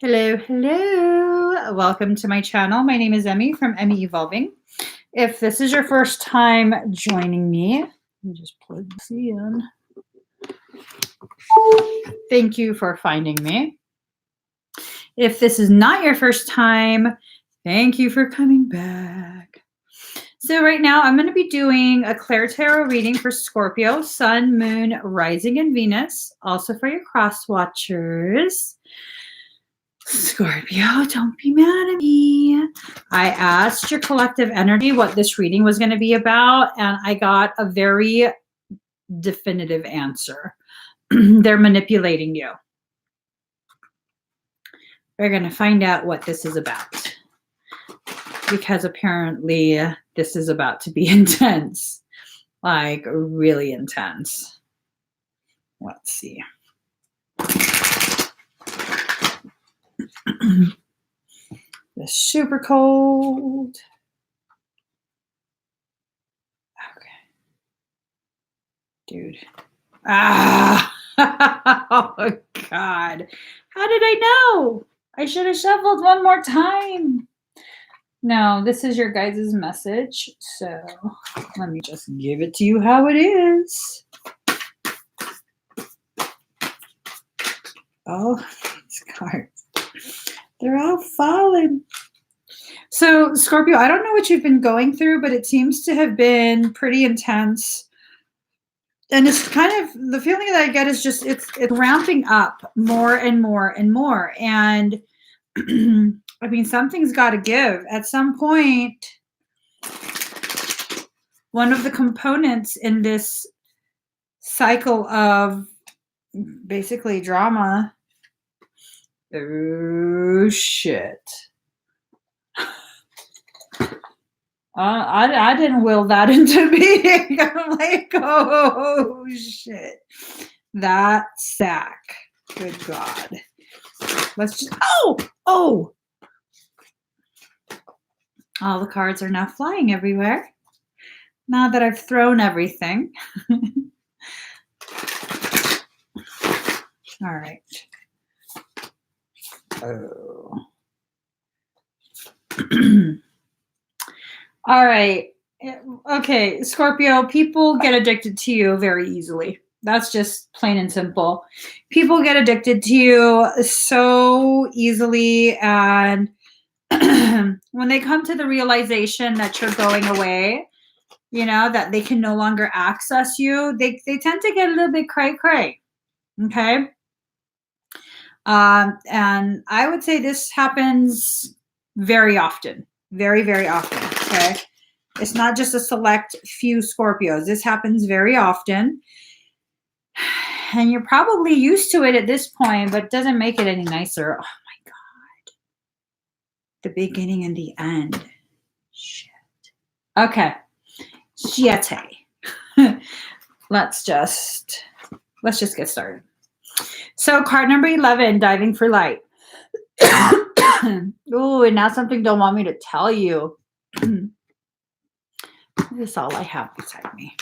Hello, hello. Welcome to my channel. My name is Emmy from Emmy Evolving. If this is your first time joining me, let me just plug this in. Thank you for finding me. If this is not your first time, thank you for coming back. So right now I'm going to be doing a ClairTarot reading for Scorpio, Sun, Moon, Rising, and Venus. Also for your cross watchers. Scorpio, don't be mad at me. I asked your collective energy what this reading was going to be about, and I got a very definitive answer. They're manipulating you. We're going to find out what this is about, because apparently this is about to be intense, like really intense. Let's see. It's super cold. Okay. Dude. Ah! Oh, God. How did I know? I should have shuffled one more time. No, this is your guys' message. So let me just give it to you how it is. Oh, these cards. They're all falling. So, Scorpio, I don't know what you've been going through, but it seems to have been pretty intense. And it's kind of, the feeling that I get is just, it's ramping up more and more and more. And I mean, something's got to give. At some point, one of the components in this cycle of basically drama. Oh, shit. I didn't will that into being. I'm like, oh, shit. That sack. Good God. Let's just, oh. All the cards are now flying everywhere. Now that I've thrown everything. All right. Oh. All right. Okay, Scorpio, people get addicted to you very easily. That's just plain and simple. People get addicted to you so easily, and when they come to the realization that you're going away, you know, that they can no longer access you, they tend to get a little bit cray-cray, okay? And I would say this happens very often, very, very often, okay? It's not just a select few Scorpios. This happens very often. And you're probably used to it at this point, but it doesn't make it any nicer. Oh, my God. The beginning and the end. Shit. Okay. Shit. Let's just get started. So card number 11, diving for light. Ooh, and now something don't want me to tell you. This is all I have beside me.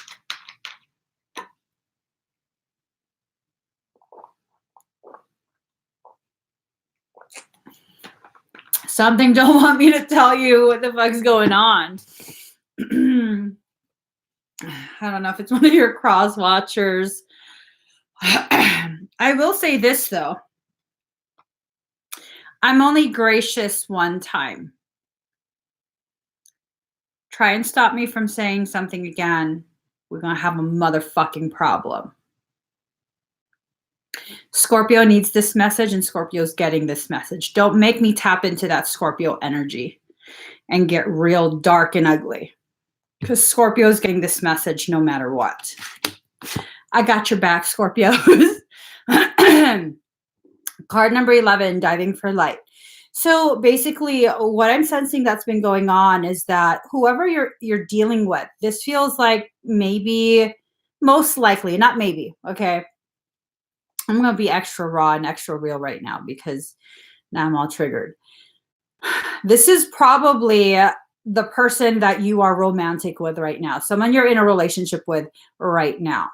Something don't want me to tell you what the fuck's going on. I don't know if it's one of your cross watchers. I will say this, though. I'm only gracious one time. Try and stop me from saying something again. We're going to have a motherfucking problem. Scorpio needs this message, and Scorpio's getting this message. Don't make me tap into that Scorpio energy and get real dark and ugly, because Scorpio's getting this message no matter what. I got your back, Scorpios. Card number 11, diving for light. So basically what I'm sensing that's been going on is that whoever you're dealing with, this feels like maybe, most likely, not maybe, okay? I'm going to be extra raw and extra real right now because now I'm all triggered. This is probably the person that you are romantic with right now, someone you're in a relationship with right now.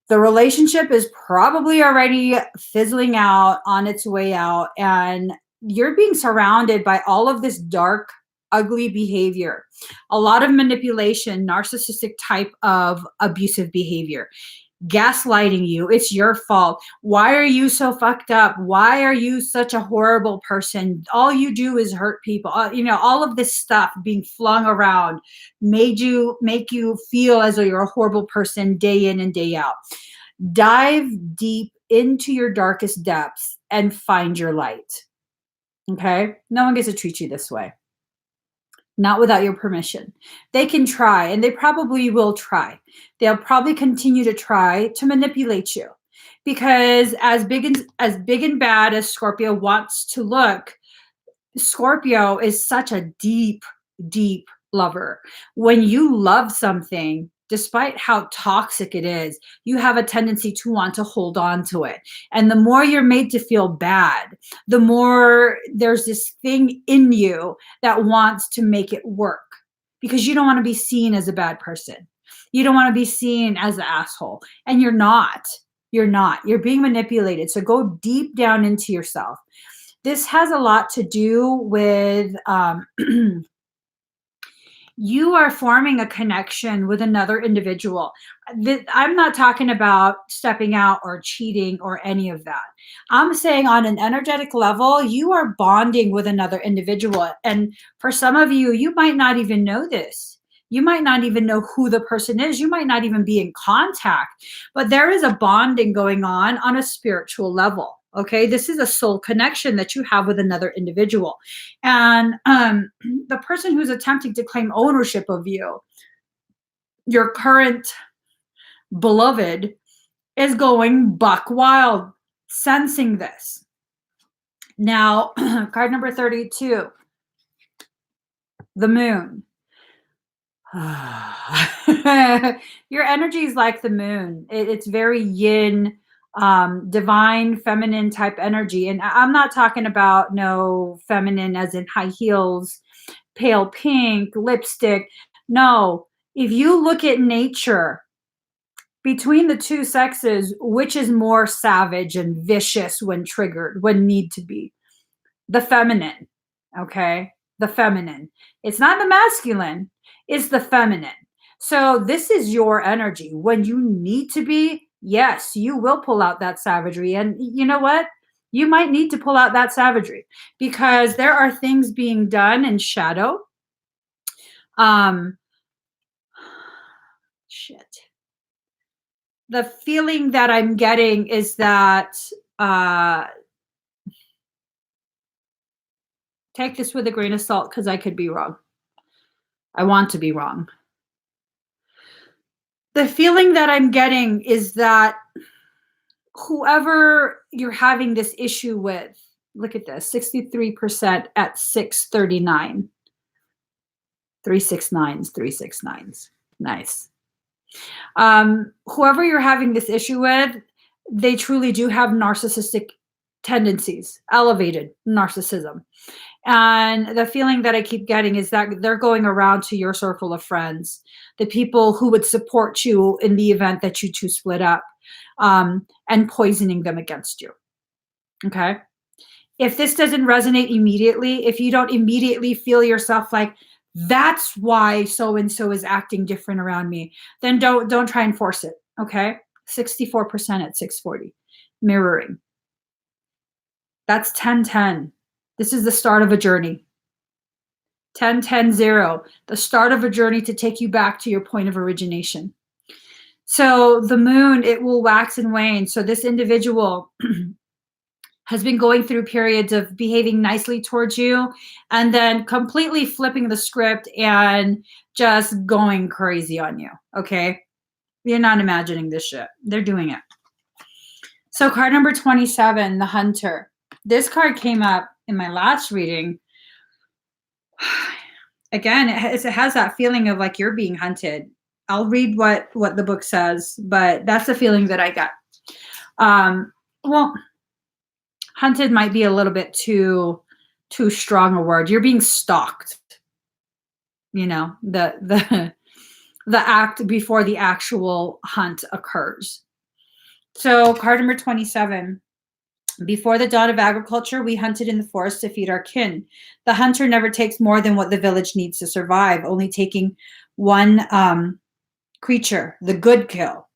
The relationship is probably already fizzling out, on its way out, and you're being surrounded by all of this dark, ugly behavior, a lot of manipulation, narcissistic type of abusive behavior, gaslighting you. It's your fault. Why are you so fucked up? Why are you such a horrible person? All you do is hurt people. All of this stuff being flung around make you feel as though you're a horrible person day in and day out. Dive deep into your darkest depths and find your light. Okay? No one gets to treat you this way. Not without your permission. They can try, and they probably will try. They'll probably continue to try to manipulate you, because as big and bad as Scorpio wants to look, Scorpio is such a deep, deep lover. When you love something, despite how toxic it is, you have a tendency to want to hold on to it. And the more you're made to feel bad, the more there's this thing in you that wants to make it work, because you don't want to be seen as a bad person. You don't want to be seen as an asshole. And you're not. You're not. You're being manipulated. So go deep down into yourself. This has a lot to do with you are forming a connection with another individual. I'm not talking about stepping out or cheating or any of that. I'm saying on an energetic level, you are bonding with another individual. And for some of you, you might not even know this. You might not even know who the person is. You might not even be in contact, but there is a bonding going on a spiritual level. Okay, this is a soul connection that you have with another individual. And the person who's attempting to claim ownership of you, your current beloved, is going buck wild, sensing this. Now, card number 32, the moon. Your energy is like the moon. It's very yin, divine feminine type energy. And I'm not talking about no feminine as in high heels, pale pink, lipstick. No, if you look at nature, between the two sexes, which is more savage and vicious when triggered, when need to be? The feminine. Okay, the feminine. It's not the masculine, it's the feminine. So this is your energy. When you need to be, yes, you will pull out that savagery. And you know what? You might need to pull out that savagery, because there are things being done in shadow. Shit. The feeling that I'm getting is that, take this with a grain of salt, because I could be wrong. I want to be wrong. The feeling that I'm getting is that whoever you're having this issue with, look at this, 63% at 639. 369s, 369s. Nice. Whoever you're having this issue with, they truly do have narcissistic tendencies, elevated narcissism. And the feeling that I keep getting is that they're going around to your circle of friends, the people who would support you in the event that you two split up, and poisoning them against you. Okay? If this doesn't resonate immediately, if you don't immediately feel yourself like, that's why so-and-so is acting different around me, then don't try and force it. Okay? 64% at 640. Mirroring. That's 10-10. This is the start of a journey. 10-10-0, the start of a journey to take you back to your point of origination. So the moon, it will wax and wane. So this individual has been going through periods of behaving nicely towards you and then completely flipping the script and just going crazy on you. Okay? You're not imagining this shit. They're doing it. So card number 27, the Hunter. This card came up in my last reading. Again, it has that feeling of like you're being hunted. I'll read what the book says, but that's the feeling that I got. Well, hunted might be a little bit too strong a word. You're being stalked. You know, the act before the actual hunt occurs. So card number 27. Before the dawn of agriculture, we hunted in the forest to feed our kin. The hunter never takes more than what the village needs to survive, only taking one creature, the good kill.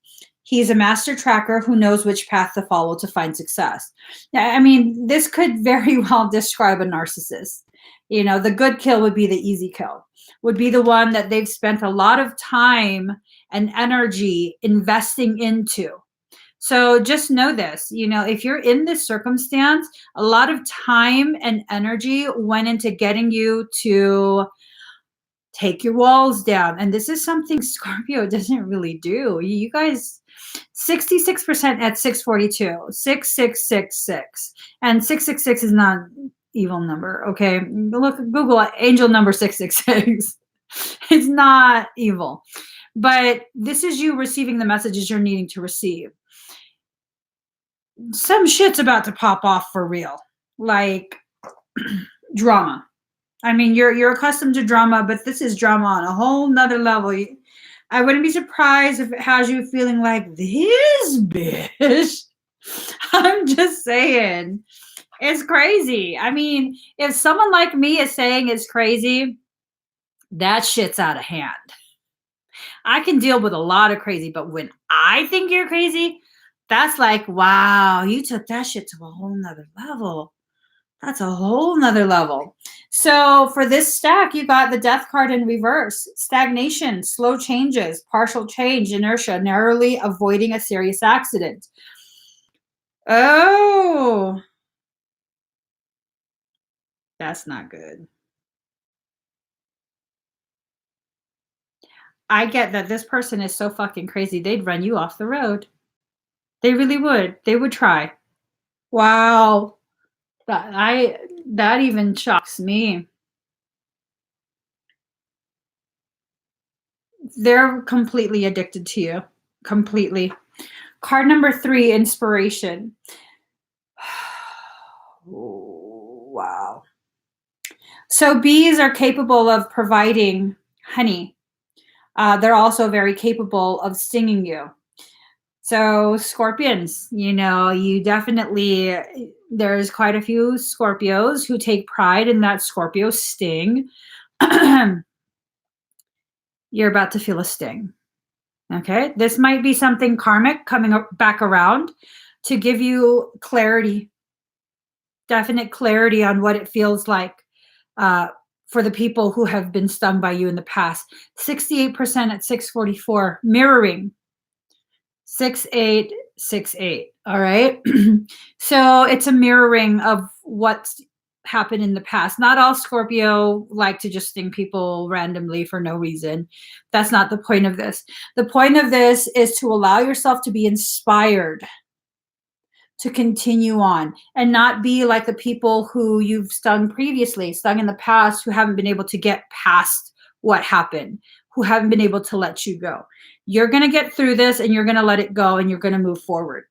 He is a master tracker who knows which path to follow to find success. I mean, this could very well describe a narcissist. You know, the good kill would be the easy kill, would be the one that they've spent a lot of time and energy investing into. So just know this, you know, if you're in this circumstance, a lot of time and energy went into getting you to take your walls down. And this is something Scorpio doesn't really do. You guys, 66% at 642, 6666. And 666 is not an evil number, okay? Look, Google angel number 666. It's not evil. But this is you receiving the messages you're needing to receive. Some shit's about to pop off for real, like drama. I mean, you're accustomed to drama, but this is drama on a whole nother level. I wouldn't be surprised if it has you feeling like this bitch. I'm just saying, it's crazy. I mean, if someone like me is saying it's crazy, that shit's out of hand. I can deal with a lot of crazy, but when I think you're crazy, that's like, wow, you took that shit to a whole nother level. That's a whole nother level. So for this stack, you got the death card in reverse. Stagnation, slow changes, partial change, inertia, narrowly avoiding a serious accident. Oh, that's not good. I get that this person is so fucking crazy, they'd run you off the road. They really would. They would try. Wow. That even shocks me. They're completely addicted to you. Completely. Card number 3, inspiration. Wow. So bees are capable of providing honey. They're also very capable of stinging you. So Scorpions, you know, you definitely, there's quite a few Scorpios who take pride in that Scorpio sting. You're about to feel a sting. Okay. This might be something karmic coming back around to give you clarity, definite clarity on what it feels like for the people who have been stung by you in the past. 68% at 644, mirroring. 6868. All right. So it's a mirroring of what's happened in the past. Not all Scorpio like to just sting people randomly for no reason. That's not the point of this. The point of this is to allow yourself to be inspired to continue on and not be like the people who you've stung previously, stung in the past, who haven't been able to get past what happened, who haven't been able to let you go. You're going to get through this and you're going to let it go and you're going to move forward.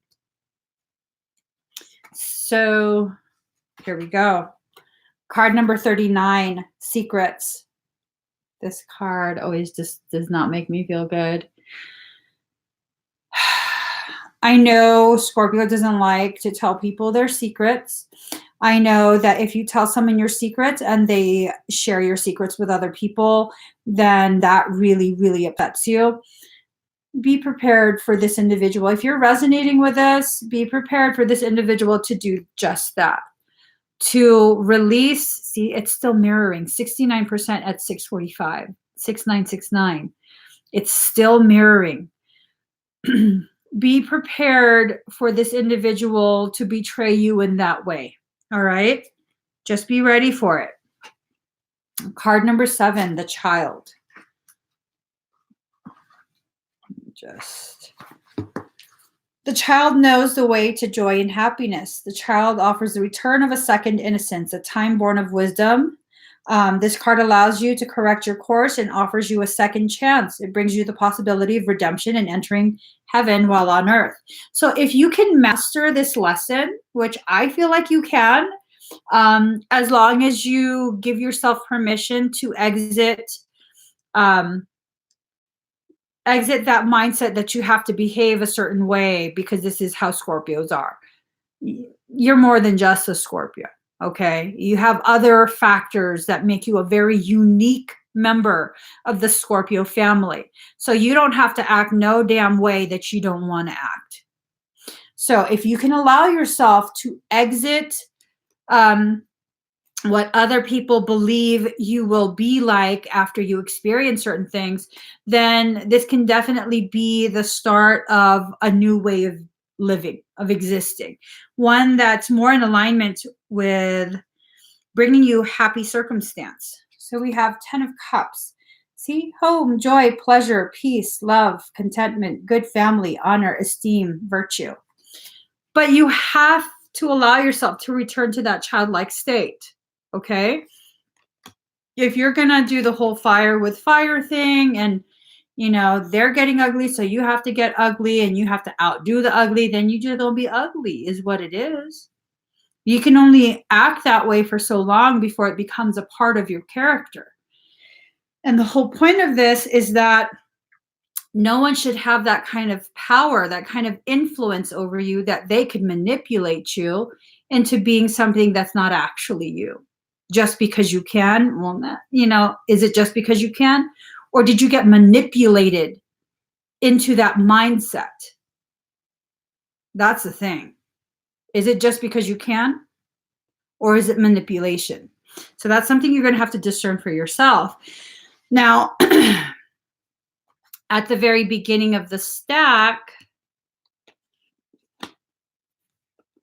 So here we go. Card number 39, secrets. This card always just does not make me feel good. I know Scorpio doesn't like to tell people their secrets. I know that if you tell someone your secrets and they share your secrets with other people, then that really, really upsets you. Be prepared for this individual. If you're resonating with this, be prepared for this individual to do just that. To release, see, it's still mirroring, 69% at 645, 6969. It's still mirroring. Be prepared for this individual to betray you in that way. All right? Just be ready for it. Card number 7, the child. The child knows the way to joy and happiness. The child offers the return of a second innocence, a time born of wisdom. This card allows you to correct your course and offers you a second chance. It brings you the possibility of redemption and entering heaven while on earth. So if you can master this lesson, which I feel like you can, as long as you give yourself permission to exit exit that mindset that you have to behave a certain way because this is how Scorpios are. You're more than just a Scorpio, okay? You have other factors that make you a very unique member of the Scorpio family. So you don't have to act no damn way that you don't want to act. So if you can allow yourself to exit what other people believe you will be like after you experience certain things, then this can definitely be the start of a new way of living, of existing, one that's more in alignment with bringing you happy circumstance. So we have 10 of Cups. See, home, joy, pleasure, peace, love, contentment, good family, honor, esteem, virtue. But you have to allow yourself to return to that childlike state. Okay, if you're gonna do the whole fire with fire thing, and they're getting ugly, so you have to get ugly and you have to outdo the ugly, then you just gonna be ugly, is what it is. You can only act that way for so long before it becomes a part of your character. And the whole point of this is that no one should have that kind of power, that kind of influence over you, that they could manipulate you into being something that's not actually you. Just because you can, well, is it just because you can? Or did you get manipulated into that mindset? That's the thing. Is it just because you can? Or is it manipulation? So that's something you're going to have to discern for yourself. Now, at the very beginning of the stack,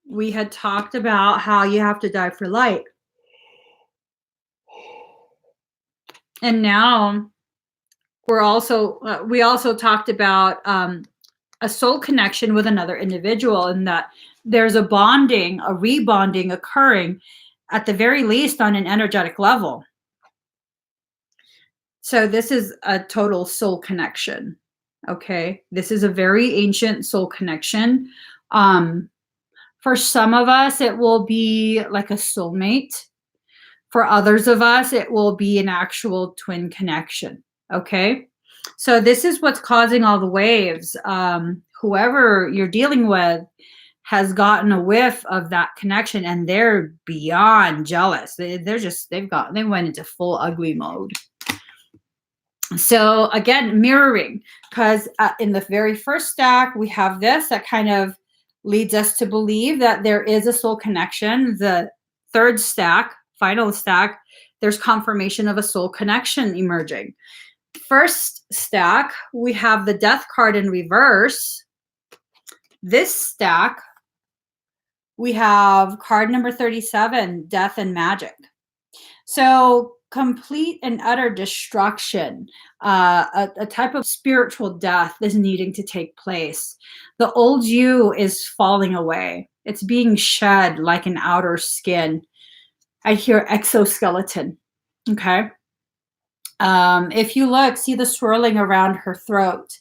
we had talked about how you have to die for light. And now we also talked about a soul connection with another individual, and that there's a bonding, a rebonding occurring at the very least on an energetic level. So this is a total soul connection. Okay, this is a very ancient soul connection. For some of us, it will be like a soulmate. For others of us, it will be an actual twin connection. Okay, so this is what's causing all the waves. Whoever you're dealing with has gotten a whiff of that connection, and they're beyond jealous. They went into full ugly mode. So again, mirroring, because in the very first stack, we have this that kind of leads us to believe that there is a soul connection. The third stack, final stack, there's confirmation of a soul connection emerging. First stack, we have the Death card in reverse. This stack, we have card number 37, Death and Magic. So complete and utter destruction, a type of spiritual death is needing to take place. The old you is falling away. It's being shed like an outer skin. I hear exoskeleton. Okay. If you look, see the swirling around her throat.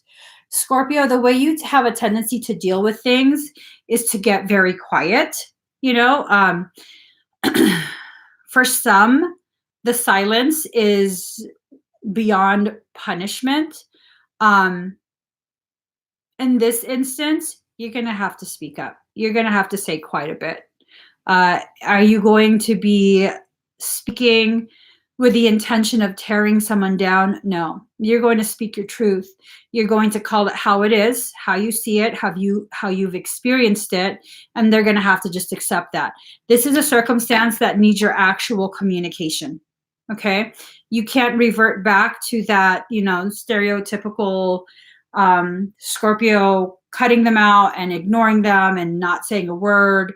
Scorpio, the way you have a tendency to deal with things is to get very quiet. For some, the silence is beyond punishment. In this instance, you're going to have to speak up. You're going to have to say quite a bit. Are you going to be speaking with the intention of tearing someone down? No. You're going to speak your truth. You're going to call it how it is, how you see it, how you've experienced it, and they're going to have to just accept that. This is a circumstance that needs your actual communication. Okay? You can't revert back to that, stereotypical Scorpio cutting them out and ignoring them and not saying a word.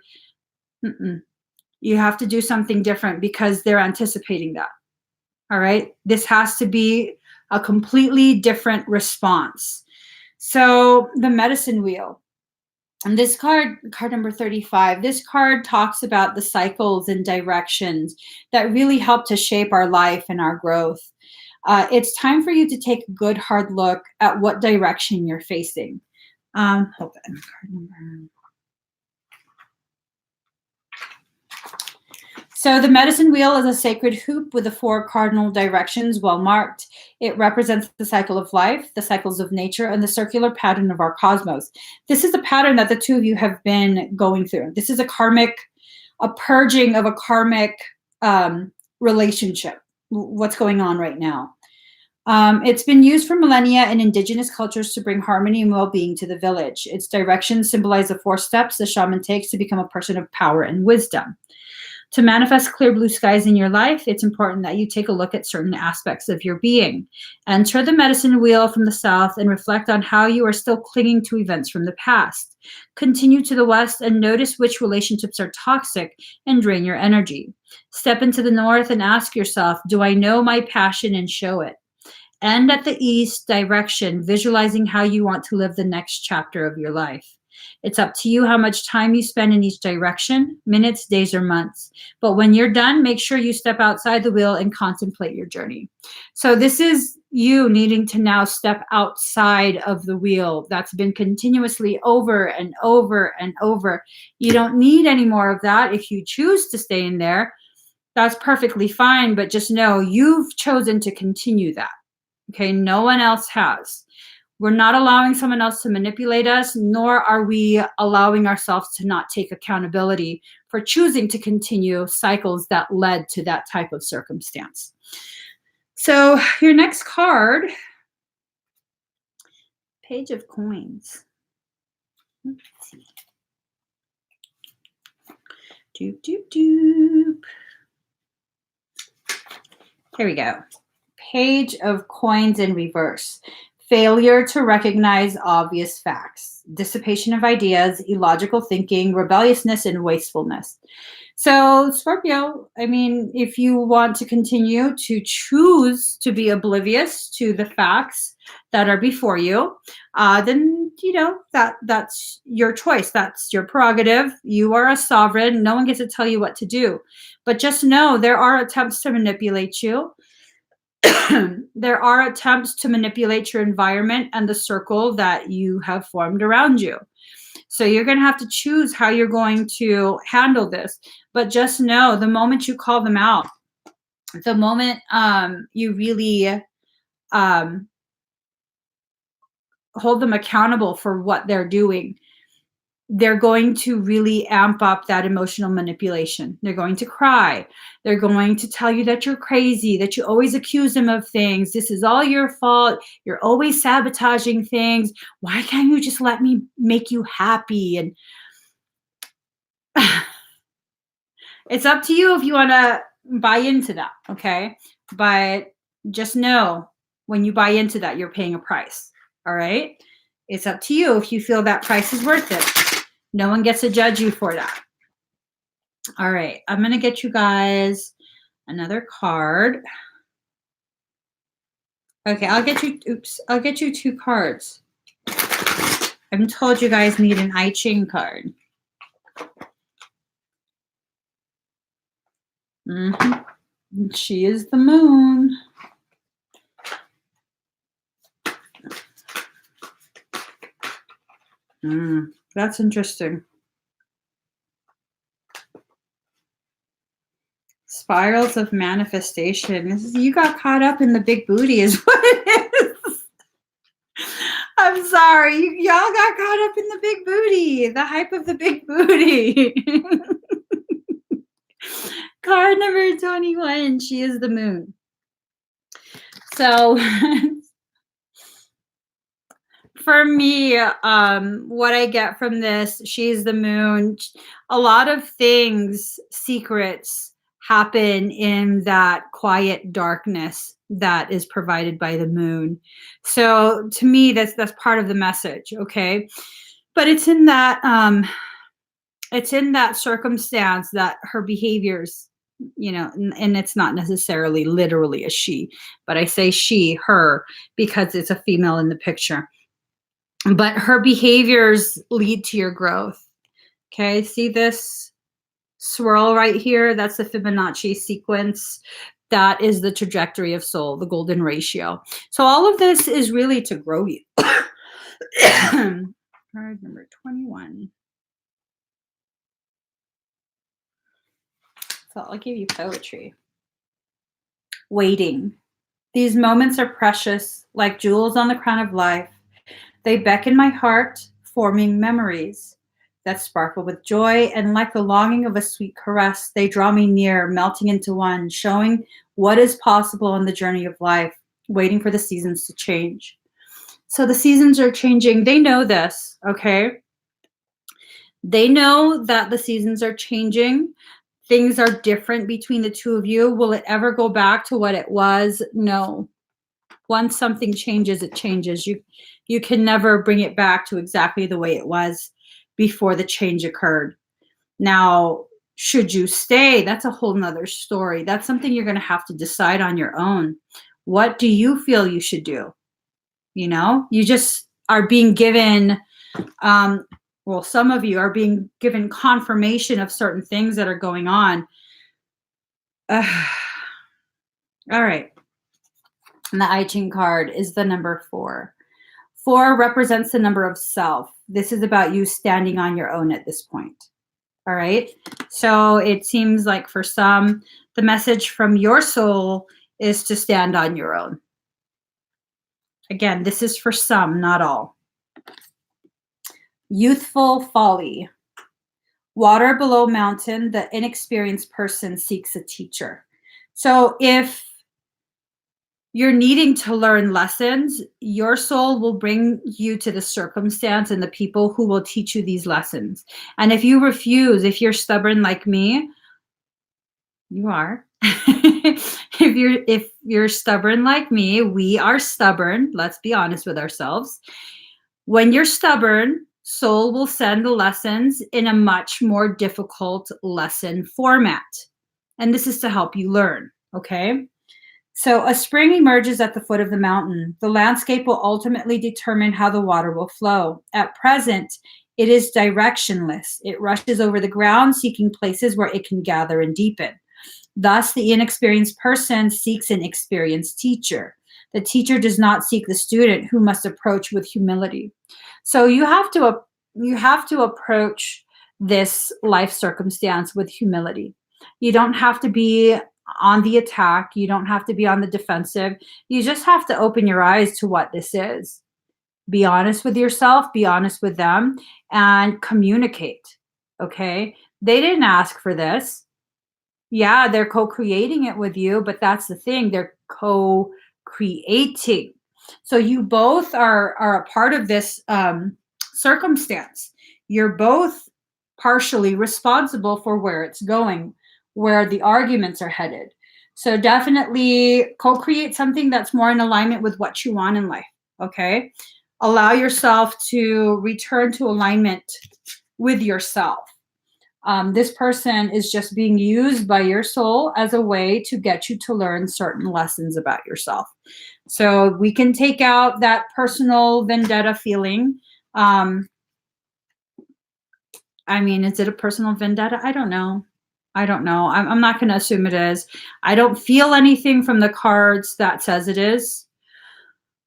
You have to do something different because they're anticipating that. All right. This has to be a completely different response. So the medicine wheel, and this card number 35, this card talks about the cycles and directions that really help to shape our life and our growth. It's time for you to take a good hard look at what direction you're facing. Hold on. Card number. So the medicine wheel is a sacred hoop with the 4 cardinal directions well marked. It represents the cycle of life, the cycles of nature, and the circular pattern of our cosmos. This is a pattern that the two of you have been going through. This is a purging of a karmic relationship, what's going on right now. It's been used for millennia in indigenous cultures to bring harmony and well-being to the village. Its directions symbolize the 4 steps the shaman takes to become a person of power and wisdom. To manifest clear blue skies in your life, it's important that you take a look at certain aspects of your being. Enter the medicine wheel from the south and reflect on how you are still clinging to events from the past. Continue to the west and notice which relationships are toxic and drain your energy. Step into the north and ask yourself, do I know my passion and show it? End at the east direction, visualizing how you want to live the next chapter of your life. It's up to you how much time you spend in each direction, minutes, days, or months. But when you're done, make sure you step outside the wheel and contemplate your journey. So this is you needing to now step outside of the wheel that's been continuously over and over and over. You don't need any more of that. If you choose to stay in there, that's perfectly fine. But just know you've chosen to continue that. Okay, no one else has. We're not allowing someone else to manipulate us, nor are we allowing ourselves to not take accountability for choosing to continue cycles that led to that type of circumstance. So your next card, Page of Coins. Let's see. Doop, doop, doop. Here we go. Page of Coins in reverse. Failure to recognize obvious facts, dissipation of ideas, illogical thinking, rebelliousness, and wastefulness. So, Scorpio, I mean, if you want to continue to choose to be oblivious to the facts that are before you, then, you know, that's your choice. That's your prerogative. You are a sovereign. No one gets to tell you what to do. But just know there are attempts to manipulate you. There are attempts to manipulate your environment and the circle that you have formed around you. So you're going to have to choose how you're going to handle this. But just know the moment you call them out, the moment you really hold them accountable for what they're doing, they're going to really amp up that emotional manipulation. They're going to cry. They're going to tell you that you're crazy, that you always accuse them of things. This is all your fault. You're always sabotaging things. Why can't you just let me make you happy? And it's up to you if you want to buy into that, okay? But just know when you buy into that, you're paying a price, all right? It's up to you if you feel that price is worth it. No one gets to judge you for that. All right, I'm going to get you guys another card. Okay, I'll get you 2 cards. I'm told you guys need an I Ching card. She is the moon. That's interesting. Spirals of manifestation. You got caught up in the big booty is what it is. I'm sorry. Y'all got caught up in the big booty. The hype of the big booty. Card number 21. She is the moon. So for me, what I get from this, she's the moon. A lot of things, secrets, happen in that quiet darkness that is provided by the moon. So to me, that's part of the message, okay? But it's in that circumstance that her behaviors, you know, and it's not necessarily literally a she, but I say she, her, because it's a female in the picture. But her behaviors lead to your growth. Okay, see this swirl right here? That's the Fibonacci sequence. That is the trajectory of soul, the golden ratio. So all of this is really to grow you. Card number 21. It's I'll give you poetry. Waiting. These moments are precious, like jewels on the crown of life. They beckon my heart, forming memories that sparkle with joy, and like the longing of a sweet caress, they draw me near, melting into one, showing what is possible in the journey of life, waiting for the seasons to change. So the seasons are changing. They know this, okay? They know that the seasons are changing. Things are different between the two of you. Will it ever go back to what it was? No. Once something changes, it changes. You can never bring it back to exactly the way it was before the change occurred. Now, should you stay? That's a whole nother story. That's something you're going to have to decide on your own. What do you feel you should do? You know, you just are being given, well, some of you are being given confirmation of certain things that are going on. All right. And the I Ching card is the number 4. 4 represents the number of self. This is about you standing on your own at this point. All right. So it seems like for some, the message from your soul is to stand on your own. Again, this is for some, not all. Youthful folly. Water below mountain, the inexperienced person seeks a teacher. So if you're needing to learn lessons, your soul will bring you to the circumstance and the people who will teach you these lessons. And if you refuse, if you're stubborn like me, you are. If you're stubborn like me, we are stubborn. Let's be honest with ourselves. When you're stubborn, soul will send the lessons in a much more difficult lesson format. And this is to help you learn, okay? So a spring emerges at the foot of the mountain. The landscape will ultimately determine how the water will flow. At present, it is directionless. It rushes over the ground, seeking places where it can gather and deepen. Thus, the inexperienced person seeks an experienced teacher. The teacher does not seek the student, who must approach with humility. So you have to approach this life circumstance with humility. You don't have to be on the attack. You don't have to be on the defensive. You just have to open your eyes to what this is. Be honest with yourself, be honest with them, and communicate, okay? They didn't ask for this. Yeah, they're co-creating it with you, but that's the thing. They're co-creating. So you both are a part of this circumstance. You're both partially responsible for where it's going, where the arguments are headed. So definitely co-create something that's more in alignment with what you want in life, okay? Allow yourself to return to alignment with yourself. This person is just being used by your soul as a way to get you to learn certain lessons about yourself. So we can take out that personal vendetta feeling. I mean, is it a personal vendetta? I don't know. I'm not going to assume it is. I don't feel anything from the cards that says it is.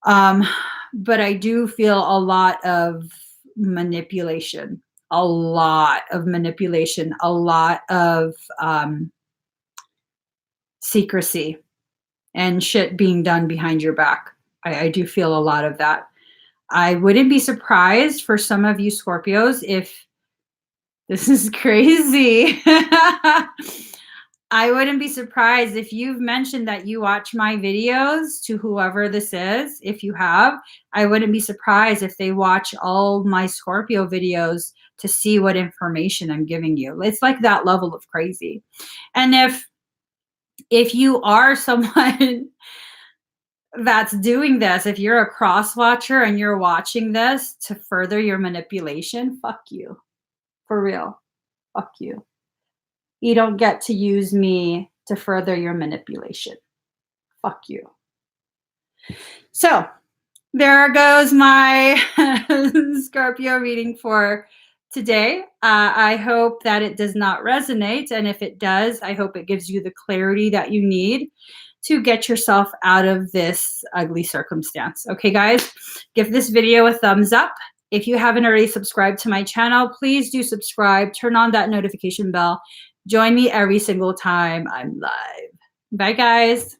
But I do feel a lot of manipulation. A lot of manipulation, a lot of secrecy and shit being done behind your back. I do feel a lot of that. I wouldn't be surprised for some of you Scorpios if this is crazy. I wouldn't be surprised if you've mentioned that you watch my videos to whoever this is. If you have, I wouldn't be surprised if they watch all my Scorpio videos to see what information I'm giving you. It's like that level of crazy. And if you are someone that's doing this, if you're a cross watcher and you're watching this to further your manipulation, fuck you. For real. Fuck you. You don't get to use me to further your manipulation. Fuck you. So there goes my Scorpio reading for today. I hope that it does not resonate. And if it does, I hope it gives you the clarity that you need to get yourself out of this ugly circumstance. Okay, guys, give this video a thumbs up. If you haven't already subscribed to my channel, please do subscribe. Turn on that notification bell. Join me every single time I'm live. Bye, guys.